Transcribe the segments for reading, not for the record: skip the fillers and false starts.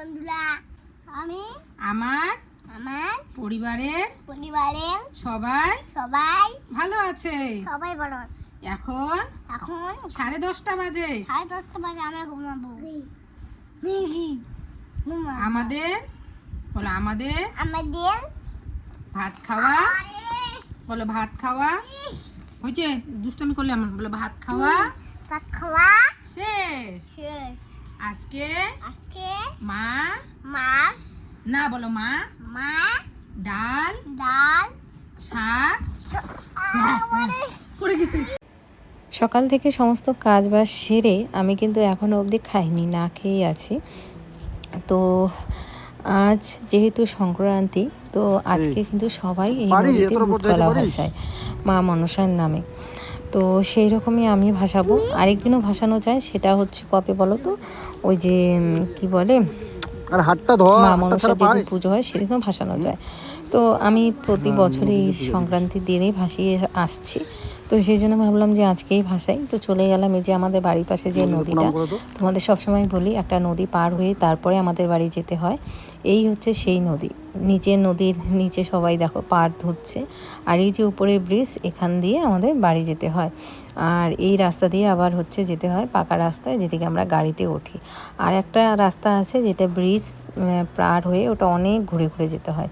বন্ধুরা, আমি আমার আমার পরিবারের সবাই ভালো আছে। সবাই ভালো আছে। এখন এখন 10:30 বাজে। 10:30 বাজে আমরা ঘুমাবো। আমাদের আমাদের ভাত খাওয়া, বলো ভাত খাওয়া হয়েছে। দুষ্টমি করলে আমার বলো ভাত খাওয়া শেষ। আজকে মাছ না বলো মা ডাল শাক করে গেছে। সকাল থেকে সমস্ত কাজ বাজ সেরে আমি কিন্তু এখনও অবধি খাইনি, না খেয়েই আছি। তো আজ যেহেতু সংক্রান্তি, তো আজকে কিন্তু সবাই এই নদীতে দুধকলা ভাসায় মা মনসার নামে। তো সেই রকমই আমি ভাসাবো। আরেকদিনও ভাসানো যায়, সেটা হচ্ছে কবে বলো তো, ওই যে কি বলে মা মনসার যেদিন পুজো হয় সেদিনও ভাসানো যায়। তো আমি প্রতি বছরই সংক্রান্তির দিনেই ভাসিয়ে আসছি, তো সেই জন্য ভাবলাম যে আজকেই ভাসাই। তো চলে গেলাম এই যে আমাদের বাড়ির পাশে যে নদীটা, তোমাদের সবসময় বলি একটা নদী পার হয়ে তারপরে আমাদের বাড়ি যেতে হয়। এই হচ্ছে সেই নদী, নদীর নিচে সবাই দেখো পার ধরছে, আর এই যে উপরে ব্রিজ, এখান দিয়ে আমাদের বাড়ি যেতে হয়। আর এই রাস্তা দিয়ে আবার হচ্ছে যেতে হয় পাকা রাস্তায়, যেদিকে আমরা গাড়িতে উঠি। আর একটা রাস্তা আছে যেটা ব্রিজ পার হয়ে, ওটা অনেক ঘুরে ঘুরে যেতে হয়।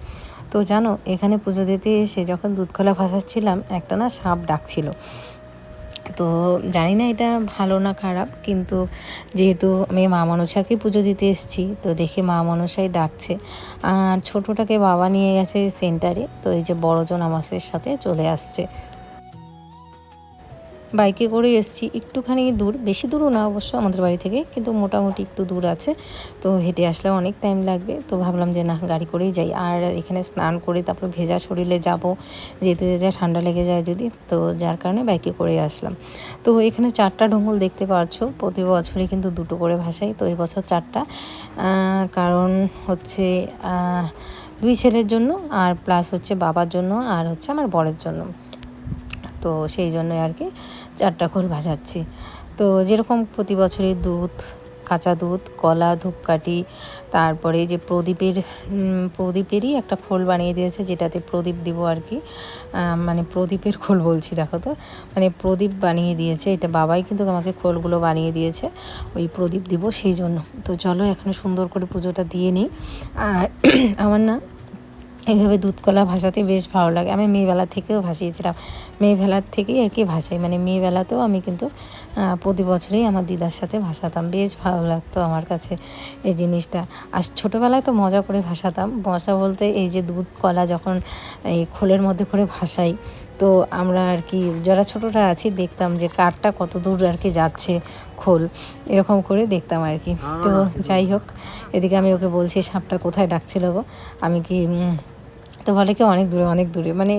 তো জানো, এখানে পুজো দিতে এসে যখন দুধকলা ভাসাচ্ছিলাম, একটা না সাপ ডাকছিল। তো জানি না এটা ভালো না খারাপ, কিন্তু যেহেতু আমি মা মনসাকে পুজো দিতে এসেছি, তো দেখে মা মনসাই ডাকছে। আর ছোটোটাকে বাবা নিয়ে গেছে সেন্টারে, তো এই যে বড়জন আমাদের সাথে চলে আসছে। বাইকে করে এসেছি, একটুখানি দূর, বেশি দূরও না অবশ্য আমাদের বাড়ি থেকে, কিন্তু মোটামুটি একটু দূর আছে। তো হেঁটে আসলে অনেক টাইম লাগবে, তো ভাবলাম যে না, গাড়ি করেই যাই। আর এখানে স্নান করে তারপর ভেজা শরীরে যাব, যেতে যেতে ঠান্ডা লেগে যায় যদি, তো যার কারণে বাইকে করে আসলাম। তো এখানে 4টা ঢোঙ্গল দেখতে পাচ্ছো, প্রতি বছরই কিন্তু 2টো করে ভাসাই, তো এই বছর 4টা। কারণ হচ্ছে 2 ছেলের জন্য, আর প্লাস হচ্ছে বাবার জন্য, আর হচ্ছে আমার বরের জন্য। তো সেই জন্য আর কি 4টা খোল ভাসাচ্ছি। তো যেরকম প্রতি বছরই দুধ, কাঁচা দুধ, কলা, ধূপকাঠি, তারপরে যে প্রদীপেরই একটা খোল বানিয়ে দিয়েছে, যেটাতে প্রদীপ দিব আর কি। মানে প্রদীপের খোল বলছি, দেখো তো, মানে প্রদীপ বানিয়ে দিয়েছে। এটা বাবাই কিন্তু আমাকে খোলগুলো বানিয়ে দিয়েছে, ওই প্রদীপ দিব সেই জন্য। তো চলো এখন সুন্দর করে পুজোটা দিয়ে নিই। আর আমার না এইভাবে দুধকলা ভাসাতে বেশ ভালো লাগে। আমি মেয়েবেলা থেকেও ভাসিয়েছিলাম, মেয়েবেলার থেকেই আর কি ভাসাই, মানে মেয়েবেলাতেও আমি কিন্তু প্রতি বছরেই আমার দিদার সাথে ভাসাতাম। বেশ ভালো লাগতো আমার কাছে এই জিনিসটা। আর ছোটোবেলায় তো মজা করে ভাসাতাম। মজা বলতে এই যে দুধ কলা যখন এই খোলের মধ্যে করে ভাসাই, তো আমরা আর কি যারা ছোটোরা আছি দেখতাম যে কারটা কত দূর আর কি যাচ্ছে খোল, এরকম করে দেখতাম আর কি। তো যাই হোক, এদিকে আমি ওকে বলছি সাপটা কোথায় ডাকছিল গো, আমি কি, তো বলে কি অনেক দূরে, মানে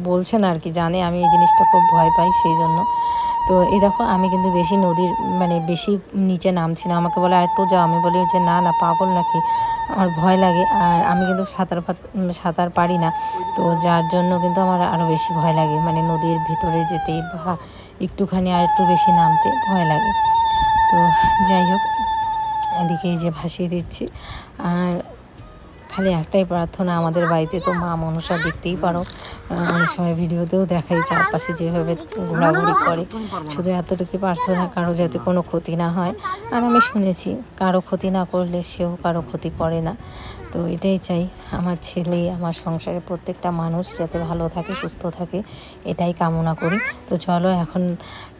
বলছে না আর কি, জানে আমি এই জিনিসটা খুব ভয় পাই সেই জন্য। তো এই দেখো, আমি কিন্তু বেশি নদীর মানে বেশি নিচে নামছি না। আমাকে বলে আর একটু যাও, আমি বলি যে না পাগল নাকি, আমার ভয় লাগে। আর আমি কিন্তু সাঁতার পারি না, তো যার জন্য কিন্তু আমার আরও বেশি ভয় লাগে, মানে নদীর ভিতরে যেতে বা একটুখানি আর একটু বেশি নামতে ভয় লাগে। তো যাই হোক, এদিকে এই যে ভাসিয়ে দিচ্ছি। আর খালি একটাই প্রার্থনা, আমাদের বাড়িতে তো মা মনসা দেখতেই পারো, অনেক সময় ভিডিওতেও দেখাই চারপাশে যেভাবে ঘোরাঘুরি করে। শুধু এতটুকু প্রার্থনা, কারো যাতে কোনো ক্ষতি না হয়। আর আমি শুনেছি কারো ক্ষতি না করলে সেও কারো ক্ষতি করে না। তো এটাই চাই, আমার ছেলে, আমার সংসারে প্রত্যেকটা মানুষ যাতে ভালো থাকে, সুস্থ থাকে, এটাই কামনা করি। তো চলো এখন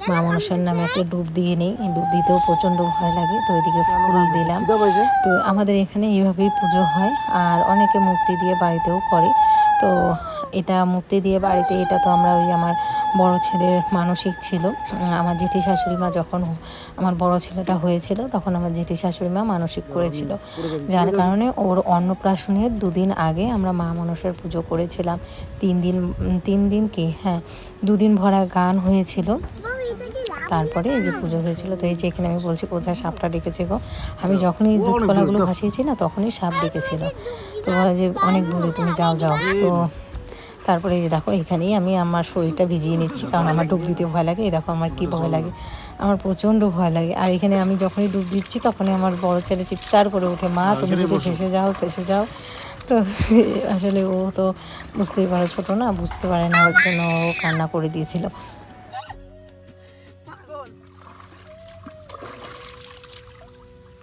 মা মনসার নামে একটা ডুব দিয়ে নিই। ডুব দিতেও প্রচণ্ড ভয় লাগে, তো এদিকে ফুল দিলাম। তো আমাদের এখানে এইভাবেই পুজো হয়, আর অনেকে মূর্তি দিয়ে বাড়িতেও করে। তো এটা মূর্তি দিয়ে বাড়িতে, এটা তো আমরা ওই আমার বড় ছেলের মানসিক ছিল। আমার জেঠি শাশুড়ি মা যখন আমার বড় ছেলেটা হয়েছিল, তখন আমার জেঠি শাশুড়ি মা মানসিক করেছিল, যার কারণে ওর অন্নপ্রাশনের 2 দিন আগে আমরা মা মনসার পুজো করেছিলাম। 3 দিন কি, হ্যাঁ 2 দিন ভরা গান হয়েছিল, তারপরে এই যে পুজো হয়েছিল। তো এই যে এখানে আমি বলছি কোথায় সাপটা ডেকেছে গো, আমি যখনই দুধ কলাগুলো ভাসিয়েছি না, তখনই সাপ ডেকেছিল। তো বলে যে অনেক দূরে, তুমি যাও। তো তারপরে এই যে দেখো, এখানেই আমি আমার শরীরটা ভিজিয়ে নিচ্ছি, কারণ আমার ডুব দিতে ভয় লাগে। এই দেখো আমার কি ভয় লাগে, আমার প্রচণ্ড ভয় লাগে। আর এখানে আমি যখনই ডুব দিচ্ছি তখনই আমার বড় ছেলে চিৎকার করে ওঠে, মা তুমি যদি ফেসে যাও ফেসে যাও। তো আসলে ও তো বুঝতেই পারে, ছোটো না, বুঝতে পারে না, ওর জন্য ও কান্না করে দিয়েছিল।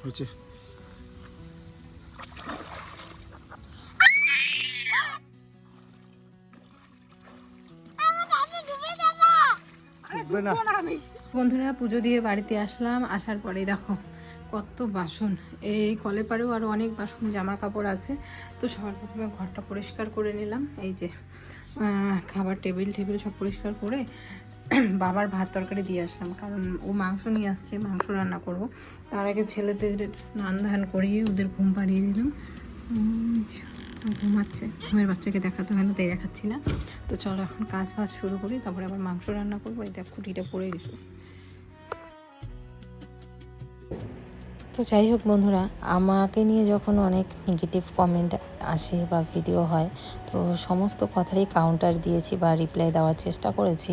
হচ্ছে বন্ধুরা পুজো দিয়ে বাড়িতে আসলাম, আসার পরে দেখো কত বাসন, এই কলে পারেও আরও অনেক বাসন, জামা কাপড় আছে। তো সবার প্রথমে ঘরটা পরিষ্কার করে নিলাম, এই যে খাবার টেবিল সব পরিষ্কার করে বাবার ভাত তরকারি দিয়ে আসলাম, কারণ ও মাংস নিয়ে আসছে, মাংস রান্না করব। তার আগে ছেলেদের স্নান ধান করিয়ে ওদের ঘুম পাড়িয়ে দিলাম, ঘুমাচ্ছে, ঘুমের বাচ্চাকে দেখাতে হয় না তাই দেখাচ্ছি না। তো চলো এখন কাজ বাজ শুরু করি, তারপরে আবার মাংস রান্না করবো। এটা খুঁটিটা পড়ে গেছে। তো যাই হোক বন্ধুরা, আমাকে নিয়ে যখন অনেক নেগেটিভ কমেন্ট আসে বা ভিডিও হয়, তো সমস্ত কথারই কাউন্টার দিয়েছি বা রিপ্লাই দেওয়ার চেষ্টা করেছি,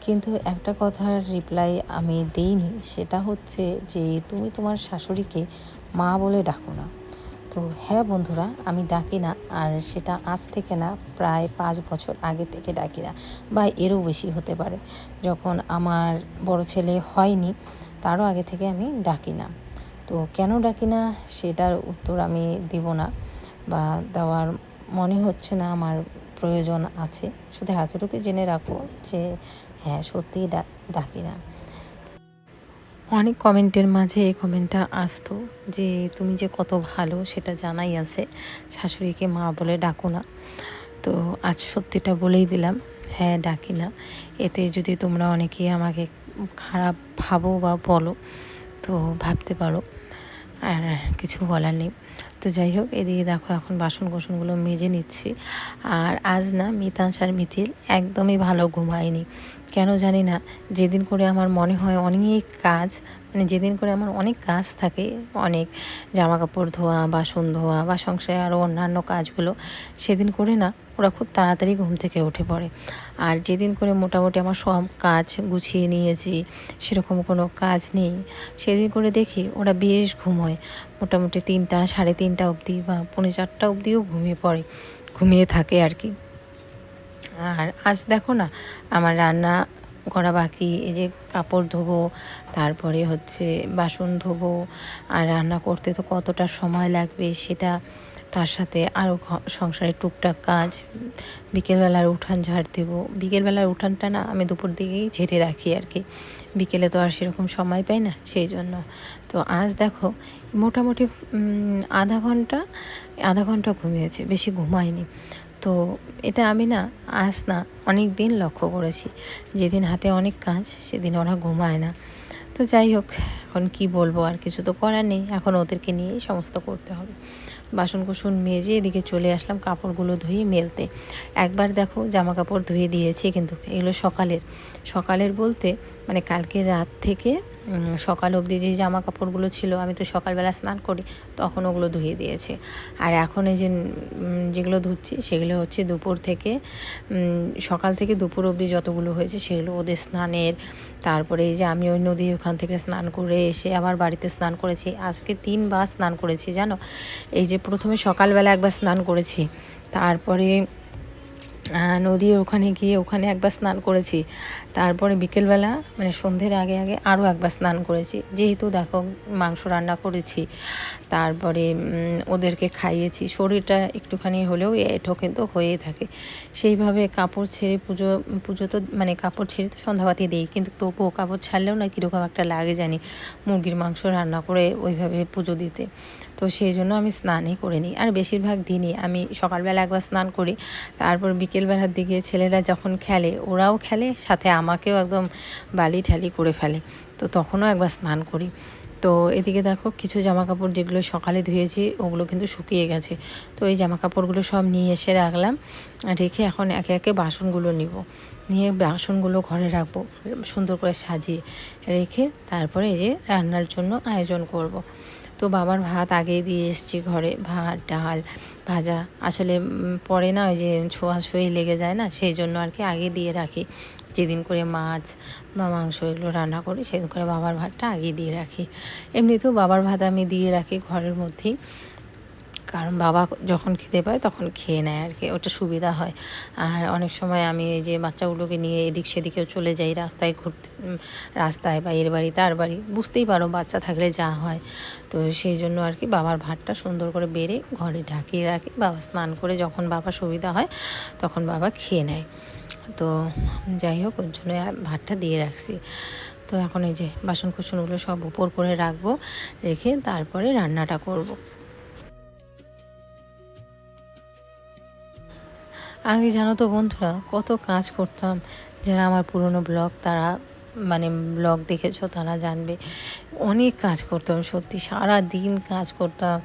কিন্তু একটা কথার রিপ্লাই আমি দেইনি, সেটা হচ্ছে যে তুমি তোমার শাশুড়িকে মা বলে ডাকো না। তো হ্যাঁ বন্ধুরা, আমি ডাকি না, আর সেটা আজ থেকে না, প্রায় 5 বছর আগে থেকে ডাকি না, বা এরও বেশি হতে পারে। যখন আমার বড় ছেলে হয়নি তারও আগে থেকে আমি ডাকি না। তো কেন ডাকি না সেটার উত্তর আমি দেব না, বা দেওয়ার মনে হচ্ছে না আমার প্রয়োজন আছে। শুধু এতটুকু জেনে রাখো যে হ্যাঁ, সত্যিই ডাকি না। অনেক কমেন্টের মাঝে এই কমেন্টটা আসতো যে তুমি যে কত ভালো সেটা জানাই আছে, শাশুড়িকে মা বলে ডাকো না। তো আজ সত্যিটা বলেই দিলাম, হ্যাঁ ডাকি না। এতে যদি তোমরা অনেকেই আমাকে খারাপ ভাবো বা বলো তো ভাবতে পারো, আর কিছু বলার নেই। তো যাই হোক, এদিকে দেখো এখন বাসন কোসনগুলো মেজে নিচ্ছি। আর আজ না মিতাংশ আর মিথিল একদমই ভালো ঘুমায়নি, কেন জানি না। যেদিন করে আমার মনে হয় অনেক কাজ, মানে যেদিন করে আমার অনেক কাজ থাকে, অনেক জামা কাপড় ধোয়া, বাসন ধোয়া বা সংসারে আরও অন্যান্য কাজগুলো, সেদিন করে না ওরা খুব তাড়াতাড়ি ঘুম থেকে উঠে পড়ে। আর যেদিন করে মোটামুটি আমার সব কাজ গুছিয়ে নিয়েছি, সেরকম কোনো কাজ নেই, সেদিন করে দেখি ওরা বেশ ঘুমোয়, মোটামুটি 3টা 3:30 অবধি বা 3:45 অবধিও ঘুমিয়ে থাকে আর কি। আর আজ দেখো না আমার রান্না করা বাকি, এই যে কাপড় ধোবো, তারপরে হচ্ছে বাসন ধোবো, আর রান্না করতে তো কতটা সময় লাগবে সেটা, তার সাথে আরও সংসারের টুকটাক কাজ, বিকেলবেলার উঠান ঝাড় দেবো। বিকেলবেলার উঠানটা না আমি দুপুর দিকেই ঝেড়ে রাখি আর কি, বিকেলে তো আর সেরকম সময় পাই না, সেই জন্য। তো আজ দেখো মোটামুটি আধা ঘন্টা ঘুমিয়েছে, বেশি ঘুমায়নি। তো এটা আমি না আজ না অনেক দিন লক্ষ্য করেছি, যেদিন হাতে অনেক কাজ সেদিন ওরা ঘুমায় না। তো যাই হোক, এখন কি বলবো, আর কিছু তো করার নেই, এখন ওদেরকে নিয়েই সমস্ত করতে হবে। বাসন কুসন মেজে এদিকে চলে আসলাম কাপড়গুলো ধুয়ে মেলতে। একবার দেখো জামা কাপড় ধুয়ে দিয়েছি, কিন্তু এগুলো সকালের বলতে মানে কালকে রাত থেকে সকাল অবধি যে জামা কাপড়গুলো ছিল, আমি তো সকালবেলা স্নান করি, তখন ওগুলো ধুয়ে দিয়েছে। আর এখন এই যে যেগুলো ধুচ্ছি সেগুলো হচ্ছে দুপুর থেকে, সকাল থেকে দুপুর অবধি যতগুলো হয়েছে সেগুলো ওদের স্নানের। তারপরে এই যে আমি ওই নদী ওখান থেকে স্নান করে এসে আবার বাড়িতে স্নান করেছি, আজকে 3 বার স্নান করেছি জানো। এই যে প্রথমে সকালবেলা একবার স্নান করেছি, তারপরে নদীর ওখানে গিয়ে ওখানে একবার স্নান করেছি, তারপরে বিকেলবেলা মানে সন্ধ্যের আগে আরও একবার স্নান করেছি, যেহেতু দেখো মাংস রান্না করেছি, তারপরে ওদেরকে খাইয়েছি, শরীরটা একটুখানি হলেও এঁটো কিন্তু হয়েই থাকে। সেইভাবে কাপড় ছেড়ে পুজো তো মানে কাপড় ছেড়ে তো সন্ধ্যাবাতি দিই, কিন্তু তবুও কাপড় ছাড়লেও না কীরকম একটা লাগে জানি, মুরগির মাংস রান্না করে ওইভাবে পুজো দিতে। তো সেই জন্য আমি স্নানই করে নিই। আর বেশিরভাগ দিনই আমি সকালবেলা একবার স্নান করি, তারপর বিকেলবেলার দিকে ছেলেরা যখন খেলে, ওরাও খেলে সাথে আমাকেও একদম বালি ঠালি করে ফেলে, তো তখনও একবার স্নান করি। তো এদিকে দেখো কিছু জামা কাপড় যেগুলো সকালে ধুয়েছি ওগুলো কিন্তু শুকিয়ে গেছে, তো এই জামা কাপড়গুলো সব নিয়ে এসে রাখলাম, রেখে এখন একে একে বাসনগুলো নিয়ে বাসনগুলো ঘরে রাখবো সুন্দর করে সাজিয়ে রেখে, তারপরে এই যে রান্নার জন্য আয়োজন করব। তো বাবার ভাত আগেই দিয়ে এসেছি ঘরে, ভাত ডাল ভাজা, আসলে পরে না ওই যে ছোঁয়াছুঁয়ি লেগে যায় না, সেই জন্য আর কি আগে দিয়ে রাখি। যেদিন করে মাছ বা মাংস এগুলো রান্না করি সেদিন করে বাবার ভাতটা আগে দিয়ে রাখি। এমনিতেও বাবার ভাত আমি দিয়ে রাখি ঘরের মধ্যেই, কারণ বাবা যখন খেতে পায় তখন খেয়ে নেয় আর কি, ওটা সুবিধা হয়। আর অনেক সময় আমি এই যে বাচ্চাগুলোকে নিয়ে এদিক সেদিকেও চলে যাই রাস্তায় ঘুরতে, রাস্তায় বা এর বাড়ি তার বাড়ি, বুঝতেই পারো বাচ্চা থাকলে যা হয়। তো সেই জন্য আর কি বাবার ভাতটা সুন্দর করে বেড়ে ঘরে ঢাকিয়ে রাখি, বাবা স্নান করে যখন বাবা সুবিধা হয় তখন বাবা খেয়ে নেয়। তো যাই হোক, ওর জন্য ভাতটা দিয়ে রাখছি। তো এখন এই যে বাসন কুসনগুলো সব উপর করে রাখবো, রেখে তারপরে রান্নাটা করব। আগে জানো তো বন্ধুরা কত কাজ করতাম, যারা আমার পুরনো ব্লগ তারা মানে ব্লগ দেখেছো তারা জানবে, অনেক কাজ করতাম সত্যি, সারা দিন কাজ করতাম,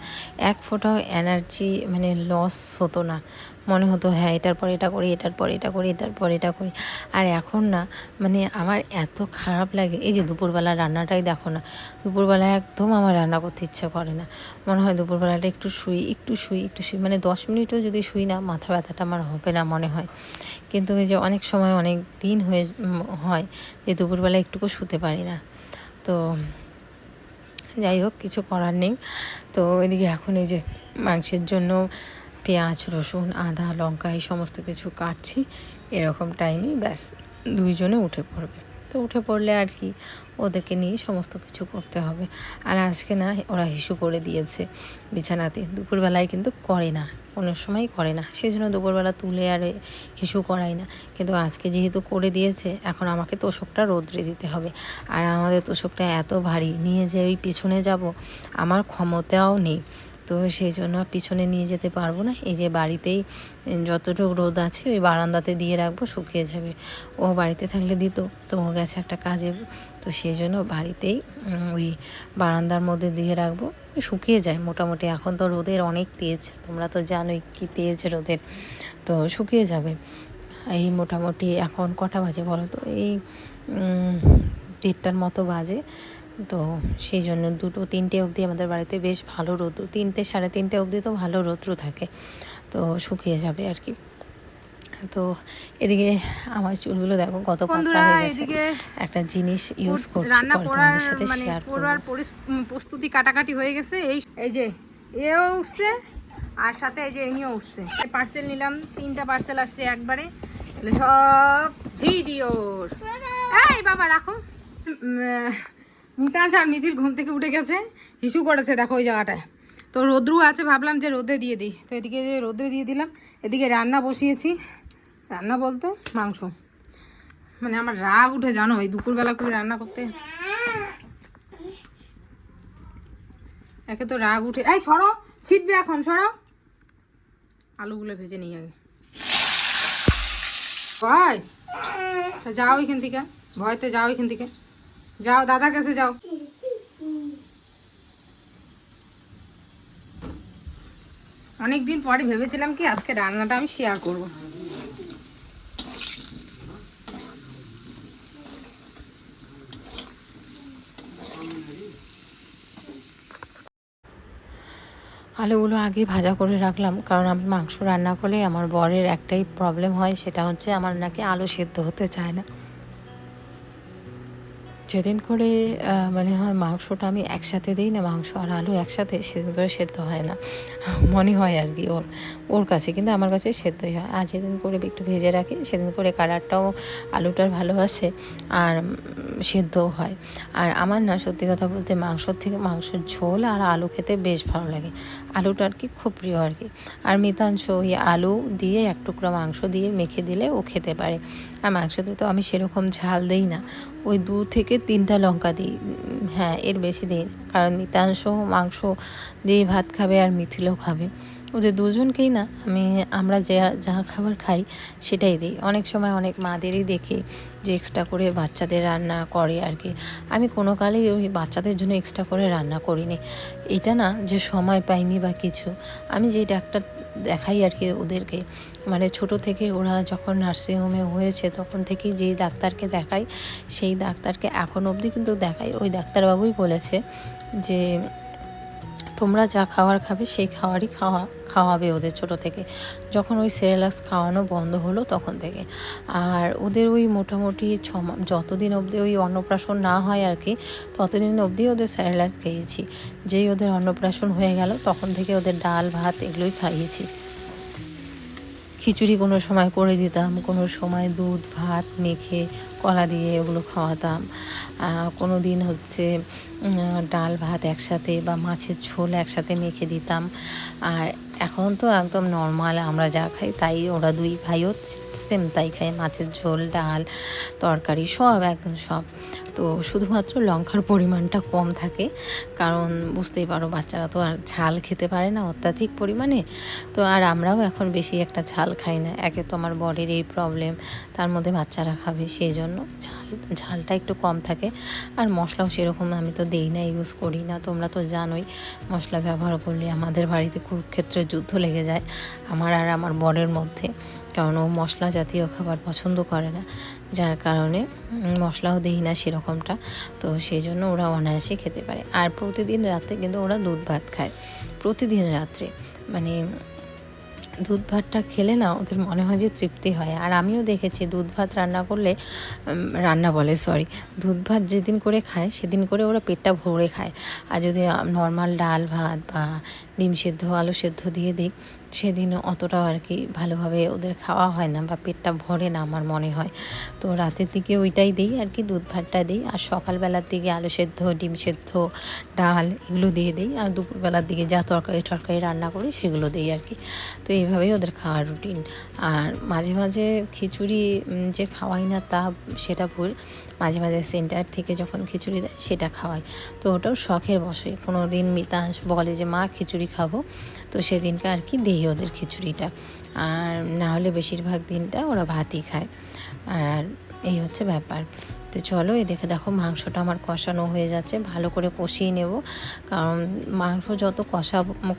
এক ফোঁটাও এনার্জি মানে লস হতো না, মনে হতো হ্যাঁ এটার পর এটা করি, এটার পর এটা করি, এটার পর এটা করি। আর এখন না মানে আমার এত খারাপ লাগে, এই যে দুপুরবেলা রান্নাটাই দেখো না, দুপুরবেলা একদম আমার রান্না করতে ইচ্ছে করে না, মনে হয় দুপুরবেলাটা একটু শুই মানে 10 মিনিটও যদি শুই না মাথা ব্যথাটা আমার হবে না মনে হয়। কিন্তু এই যে অনেক সময় অনেক দিন হয় যে দুপুরবেলা একটুকু শুতে পারি না। তো যাই হোক, কিছু করার নেই। তো এদিকে এখন এই যে মাংসের জন্য পেঁয়াজ, রসুন, আদা, লঙ্কা এই সমস্ত কিছু কাটছি, এরকম টাইমেই ব্যাস দুইজনে উঠে পড়বে। তো উঠে পড়লে আর কি ওদেরকে নিয়ে সমস্ত কিছু করতে হবে। আর আজকে না ওরা হিসু করে দিয়েছে বিছানাতে, দুপুরবেলায় কিন্তু করে না, কোনো সময় করে না, সেই জন্য দুপুরবেলা তুলে আর হিসু করাই না। কিন্তু আজকে যেহেতু করে দিয়েছে, এখন আমাকে তোষকটা রোদ্রে দিতে হবে। আর আমাদের তোষকটা এত ভারী, নিয়ে যে ওই পিছনে যাব আমার ক্ষমতাও নেই, তো সেই জন্য পিছনে নিয়ে যেতে পারবো না। এই যে বাড়িতেই যতটুকু রোদ আছে ওই বারান্দাতে দিয়ে রাখবো, শুকিয়ে যাবে। ও বাড়িতে থাকলে দিত, তো ও গেছে একটা কাজে, তো সেই জন্য বাড়িতেই ওই বারান্দার মধ্যে দিয়ে রাখবো, শুকিয়ে যায় মোটামুটি। এখন তো রোদের অনেক তেজ, তোমরা তো জানোই কী তেজ রোদের, তো শুকিয়ে যাবে। এই মোটামুটি এখন কটা বাজে বলো তো, এই 1:30টার মতো বাজে। তো সেই জন্য 2-3টে অবধি আমাদের বাড়িতে বেশ ভালো রৌদ্র, 3টে 3:30 অবধি তো ভালো রৌদ্র থাকে, তো শুকিয়ে যাবে আর কি। তো এদিকে আমার চুলগুলো দেখো কত পাতলা হয়ে গেছে, একটা জিনিস ইউজ করছি রান্না করার তোমাদের সাথে মানে শেয়ার করব। করার প্রস্তুতি কাটাকাটি হয়ে গেছে। এই যে এও উঠছে, আর সাথে এই যে এনিও উঠছে। পার্সেল নিলাম, 3টা পার্সেল আসছে একবারে, সব ভিডিওর। এই বাবা রাখো। মিতাঞ্জ আর মিথিল ঘুম থেকে উঠে গেছে, হিসু করেছে দেখো ওই জায়গাটায়। তো রোদ্রু আছে, ভাবলাম যে রোদে দিয়ে দিই, তো এদিকে যে রোদে দিয়ে দিলাম। এদিকে রান্না বসিয়েছি, রান্না বলতে মাংস। মানে আমার রাগ উঠে জানো এই দুপুরবেলা করে রান্না করতে, একে তো রাগ উঠে। এই সরো, ছিটবে এখন, সরো। আলুগুলো ভেজে নিই আগে। ভয় যাও এখান থেকে, ভয়তে যাও এখান থেকে, যাও দাদার কাছে যাও। অনেকদিন পরে ভেবেছিলাম কি আজকে রান্নাটা আমি শেয়ার করব। আলুগুলো আগে ভাজা করে রাখলাম, কারণ আমি মাংস রান্না করলে আমার বরের একটাই প্রবলেম হয়, সেটা হচ্ছে আমার নাকি আলু সেদ্ধ হতে চায় না। যেদিন করে মানে হয় মাংসটা আমি একসাথে দিই না, মাংস আর আলু একসাথে, সেদিন করে সেদ্ধ হয় না মনে হয় আর কি ওর কাছে, কিন্তু আমার কাছে সেদ্ধই হয়। আর যেদিন করে একটু ভেজে রাখি সেদিন করে কালারটাও আলুটার ভালো আসে আর সেদ্ধও হয়। আর আমার না সত্যি কথা বলতে মাংসর থেকে মাংসের ঝোল আর আলু খেতে বেশ ভালো লাগে, আলুটা আর কি খুব প্রিয় আর কি। আর মিতাংশ ওই আলু দিয়ে এক টুকরো মাংস দিয়ে মেখে দিলে ও খেতে পারে। আর মাংসতে তো আমি সেরকম ঝাল দিই না, ওই 2 থেকে 3টা লঙ্কা দিই, হ্যাঁ এর বেশি দিই না, কারণ মিতাংশ মাংস দিয়ে ভাত খাবে আর মিথিলও খাবে, ওদের দুজনকেই না আমরা যা খাবার খাই সেটাই দিই। অনেক সময় অনেক মাদেরই দেখি যে এক্সট্রা করে বাচ্চাদের রান্না করে আর কি, আমি কোনো কালেই ওই বাচ্চাদের জন্য এক্সট্রা করে রান্না করিনি। এটা না যে সময় পাইনি বা কিছু, আমি যে ডাক্তার দেখাই আর কি ওদেরকে, মানে ছোট থেকে ওরা যখন নার্সিংহোমে হয়েছে তখন থেকেই যেই ডাক্তারকে দেখাই সেই ডাক্তারকে এখন অবধি কিন্তু দেখাই। ওই ডাক্তারবাবুই বলেছে যে তোমরা যা খাবার খাবে সেই খাবারই খাওয়াবে ওদের ছোট থেকে। যখন ওই সেরেলাক্স খাওয়ানো বন্ধ হলো তখন থেকে। আর ওদের ওই মোটামুটি যতদিন অবধি ওই অন্নপ্রাশন না হয় আর কি, ততদিন অবধি ওদের সেরেলাক্স খাইয়েছি। যেই ওদের অন্নপ্রাশন হয়ে গেল তখন থেকে ওদের ডাল ভাত এগুলোই খাইয়েছি। খিচুড়ি কোনো সময় করে দিতাম, কোনো সময় দুধ ভাত মেখে কলা দিয়ে ওগুলো খাওয়াতাম, কোনো দিন হচ্ছে ডাল ভাত একসাথে বা মাছের ঝোল একসাথে মেখে দিতাম। আর এখন তো একদম নর্মাল আমরা যা খাই তাই ওরা দুই ভাইও সেম তাই খায়, মাছের ঝোল ডাল তরকারি সব একদম সব। তো শুধুমাত্র লঙ্কার পরিমাণটা কম থাকে, কারণ বুঝতেই পারো বাচ্চারা তো আর ঝাল খেতে পারে না অত্যাধিক পরিমাণে। তো আর আমরাও এখন বেশি একটা ঝাল খাই না, একে তো আমার বডির এই প্রবলেম, তার মধ্যে বাচ্চারা খাবে, সেই জন্য ঝালটা একটু কম থাকে। আর মশলাও সেরকম আমি তো দেই না, ইউজ করি না। তোমরা তো জানোই মশলা ব্যবহার করলে আমাদের বাড়িতে কুরুক্ষেত্রের যুদ্ধ লেগে যায় আমার আর আমার বরের মধ্যে, কারণ ও মশলা জাতীয় খাবার পছন্দ করে না, যার কারণে মশলাও দেই না সেরকমটা। তো সেই জন্য ওরা অনায়াসে খেতে পারে। আর প্রতিদিন রাতে কিন্তু ওরা দুধ ভাত খায়, প্রতিদিন রাত্রে। মানে দুধ ভাতটা খেলে না ওদের মনে হয় যে তৃপ্তি হয়। আর আমিও দেখেছি দুধ ভাত দুধ ভাত যেদিন করে খায় সেদিন করে ওরা পেটটা ভরে খায়। আর যদি নর্মাল ডাল ভাত বা ডিম সেদ্ধ আলু সেদ্ধ দিয়ে দিই সেদিন অতটাও আর কি ভালোভাবে ওদের খাওয়া হয় না বা পেটটা ভরে না আমার মনে হয়। তো রাতের দিকে ওইটাই দিই আর কি, দুধ ভাতটা দিই। আর সকালবেলার দিকে আলু সেদ্ধ ডিম সেদ্ধ ডাল এগুলো দিয়ে দিই। আর দুপুরবেলার দিকে যা তরকারি রান্না করি সেগুলো দিই আর কি। তো এইভাবেই ওদের খাওয়ার রুটিন। আর মাঝে মাঝে খিচুড়ি যে খাওয়াই না তা সেটা ভুল, মাঝে মাঝে সেন্টার থেকে যখন খিচুড়ি দেয় সেটা খাওয়াই। তো ওটাও শখের বশে। কোনো দিন মিতাংশ বলে যে মা খিচুড়ি খাবো, তো সেদিনকে আর কি দেই ওদের খিচুড়িটা। আর না হলে বেশিরভাগ দিনটা ওরা ভাতই খায়। আর এই হচ্ছে ব্যাপার। তো চলো এই দেখো মাংসটা আমার কষানো হয়ে যাচ্ছে, ভালো করে কষিয়ে নেব, কারণ মাংস যত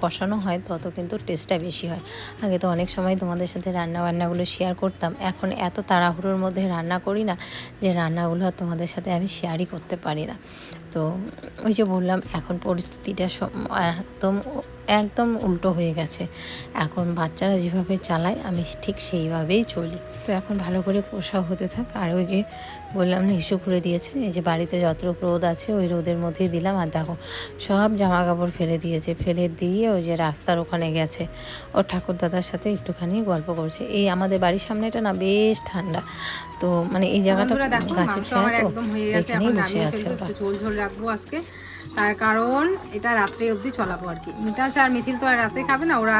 কষানো হয় তত কিন্তু টেস্টটা বেশি হয়। আগে তো অনেক সময় তোমাদের সাথে রান্নাবান্নাগুলো শেয়ার করতাম, এখন এত তাড়াহুড়োর মধ্যে রান্না করি না যে রান্নাগুলো তোমাদের সাথে আমি শেয়ারই করতে পারি না। তো ওই যে বললাম এখন পরিস্থিতিটা একদম উল্টো হয়ে গেছে। এখন বাচ্চারা যেভাবে চালায় আমি ঠিক সেইভাবেই চলি। তো এখন ভালো করে কষা হতে থাক। আর ওই যে বললাম না ইস্যু করে দিয়েছে, এই যে বাড়িতে যতটুকু রোদ আছে ওই রোদের মধ্যেই দিলাম। আর দেখো সব জামা কাপড় ফেলে দিয়েছে, ফেলে দিয়ে ওই যে রাস্তার ওখানে গেছে ওর ঠাকুরদাদার সাথে একটুখানি গল্প করছে। এই আমাদের বাড়ির সামনেটা না বেশ ঠান্ডা, তো মানে এই জায়গাটা গাছের ছায়া তো এখানেই বসে আছে ওরা। ঝোল রাখবো আজকে, তার কারণ এটা রাত্রে অবধি চলাবো আর কি। মিতাশ আর মিথিল তো আর রাতে খাবে না, ওরা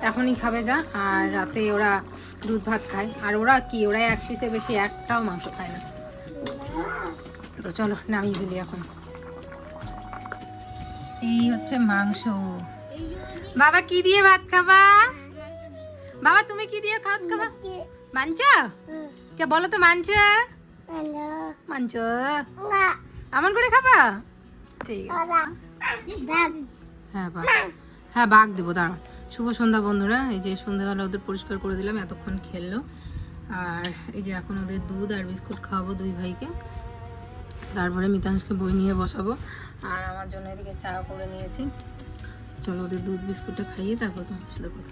এখনই খাবে যা। আর রাতে ওরা দুধ ভাত খায়। আর ওরা এক পিসে বেশি একটাও মাংস খায় না। তো চলো নামিয়ে ফেলি এখন। এই হচ্ছে মাংস। বাবা কি দিয়ে ভাত খাবা? বাবা তুমি কি দিয়ে ভাত খাবা? মাংস? কে বলো তো মাংস? মাংস এমন করে খাবা? ঠিক আছে, হ্যাঁ বাঘ দেবো, দাঁড়াও। শুভ সন্ধ্যা বন্ধুরা। এই যে সন্ধ্যাবেলা ওদের পরিষ্কার করে দিলাম, এতক্ষণ খেললো। আর এই যে এখন ওদের দুধ আর বিস্কুট খাওয়াবো দুই ভাইকে, তারপরে মিতাংশকে বই নিয়ে বসাবো। আর আমার জন্য এদিকে চা করে নিয়েছি। চলো ওদের দুধ বিস্কুটটা খাইয়ে তারপর তোমার সাথে কথা